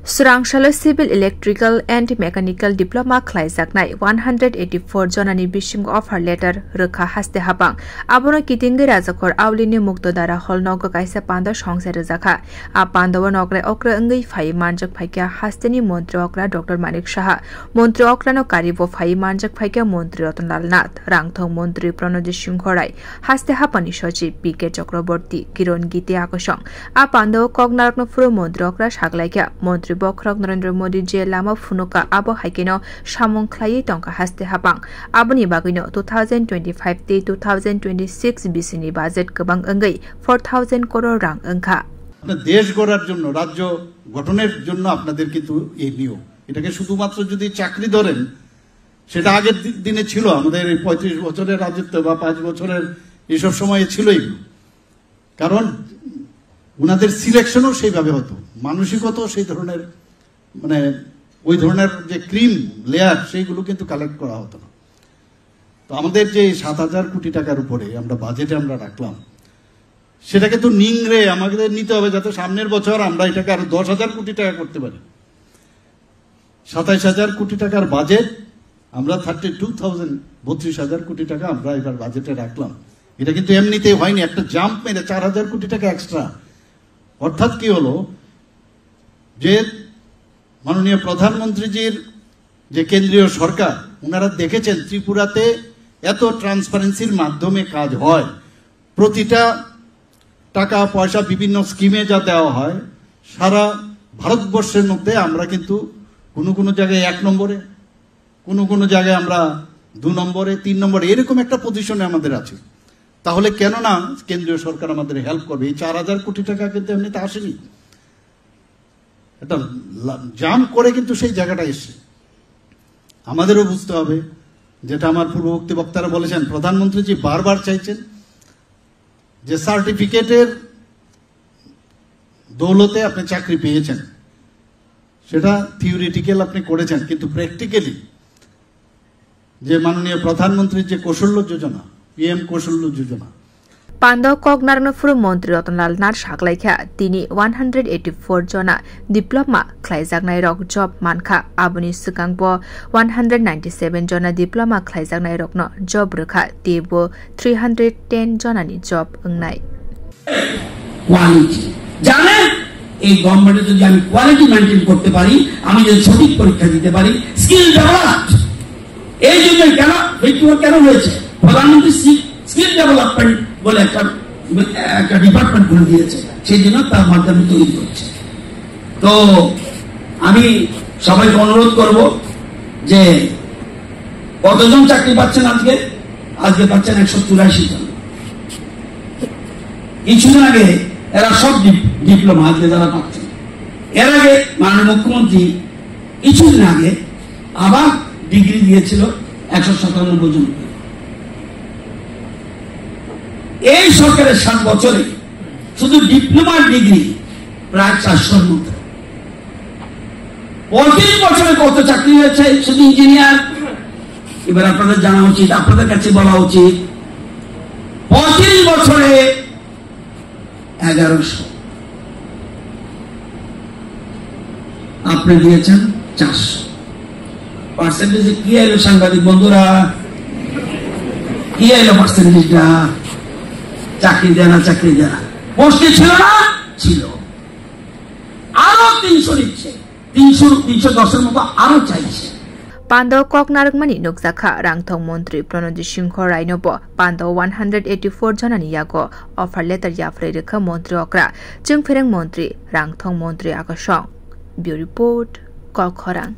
Surangshala Civil Electrical and Mechanical Diploma Khlaijaknai 184 jonani bising offer letter rokha haste habang abono kitingi rajakor awlini muktodara holnogo kaisa panda songse rojaka a pandawa nokre okra ngai phai manjak phaikya hasteni mantri okra Dr. Manik Saha mantri okra no karibo phai manjak phaikya mantri Ratanlal Nath rangthong mantri Pranojit Singhorai haste hapani sachiv PK Chakraborty Kiron Gite Akosong a pandawa kognarak no furo mantri okra saklaikya mantri Bokhrok Narendra Modi je lama funuka abo haikeno samung khlai tongka haste habang aboni bagino 2025 te 2026 bisini budget gobang angai 4000 crore rang angkha দেশ গড়ার জন্য রাজ্য গঠনের জন্য আপনাদের কিন্তু এই নিয়ম এটাকে শুধুমাত্র যদি চাকরি ধরেন সেটা আগের দিনে ছিল আমাদের এই 35 বছরের রাজত্ব বা 5 বছরের এইসব সময়ে ছিলই কারণ উনাদের সিলেকশনও সেইভাবে হতো মানসিকতাও সেই ধরনের মানে ওই ধরনের যে ক্রিম লেয়ার সেইগুলো কিন্তু কালেক্ট করা হতো না তো আমাদের যে 7000 কোটি টাকার উপরে আমরা বাজেটে আমরা রাখলাম সেটাকে তো নিংড়ে আমাদের নিতে হবে যাতে সামনের বছর আমরা এটাকে আরো 10000 কোটি টাকা করতে পারি 27000 কোটি টাকার বাজেট আমরা 32000 কোটি টাকা আমরা এবার বাজেটে রাখলাম এটা কিন্তু এমনিতেই হয়নি একটা জাম্প মেরে 4000 কোটি টাকা এক্সট্রা অর্থাৎ কি হলো যে মাননীয় প্রধানমন্ত্রীজির যে কেন্দ্রীয় সরকার ওনারা দেখেছেন ত্রিপুরাতে এত ট্রান্সপারেন্সির মাধ্যমে কাজ হয় প্রতিটা টাকা পয়সা বিভিন্ন স্কিমে যা দেওয়া হয় সারা ভারতবর্ষের মধ্যে আমরা কিন্তু কোনো জায়গায় 1 নম্বরে কোনো জায়গায় আমরা 2 নম্বরে 3 নম্বরে এরকম একটা পজিশনে আমাদের আছে তাহলে কেন না কেন্দ্রীয় সরকার আমাদের হেল্প করবে এই 4000 কোটি টাকা কিন্তু এমনিতে আসেনি এটা জাম করে কিন্তু সেই জায়গাটা এসেছে আমাদেরও বুঝতে হবে যেটা আমার পূর্ববর্তী বক্তারা বলেছেন প্রধানমন্ত্রীজি বারবার চাইছেন যে সার্টিফিকেটের দৌলতে আপনি চাকরি পেয়েছেন সেটা থিওরিটিক্যাল আপনি করেছেন কিন্তু প্র্যাকটিক্যালি যে মাননীয় প্রধানমন্ত্রীর যে Kaushalya Yojana PM Kaushalya Yojana Pando Kognarno Furu Mantri Ratanlal Nath saklaikha tini 184 jona diploma khlaijaknai rok job mankha aboni sikangbo 197 jona diploma khlaijaknai rokno job rokha tebo 310 jonani job ongnai quality জানেন এই গভর্নমেন্টে যদি আমি কোয়ালিটি মেইনটেইন করতে পারি আমি যদি সঠিক পরীক্ষা দিতে পারি স্কিল ডেভেলপড এই জন্য কেন হয়েছে প্রধানমন্ত্রী স্কিল ডেভেলপমেন্ট বলে একটা ডিপার্টমেন্ট খুলে দিয়েছে সেই জন্য তার মাধ্যমে তৈরি করছে তো আমি সবাইকে অনুরোধ করব যে কতজন চাকরি পাচ্ছেন আজকে পাচ্ছেন 184 জন কিছুদিন আগে এরা সব ডিপ্লোমা আজকে যারা পাচ্ছেন এর আগে মাননীয় মুখ্যমন্ত্রী কিছুদিন আগে আবার ডিগ্রি দিয়েছিল 197 জন এই সরকারের 7 বছরে শুধু ডিপ্লোমার ডিগ্রি প্রায় 400-র মতো 35 বছরে কত চাকরি হয়েছে শুধু ইঞ্জিনিয়ার এবার আপনাদের জানা উচিত আপনাদের কাছে বলা উচিত 35 বছরে 1100 আপনি দিয়েছেন 400 পার্সেন্টেজ কি এলো সাংবাদিক বন্ধুরা কি এলো পার্সেন্টেজটা চাকরি দেনা পোস্টে ছিল না ছিল আরো 300 নিচ্ছে 310 এর মতো আরো চাইছে Pando Kognaragmani Nukzakha Rangthong Mantri Pranojit Singhorai nobo Pando 184 jonani yago offer letter yafrei rekha mantri okra jungfereng mantri Rangthong Mantri Akosong Bureau Report Kolkhorang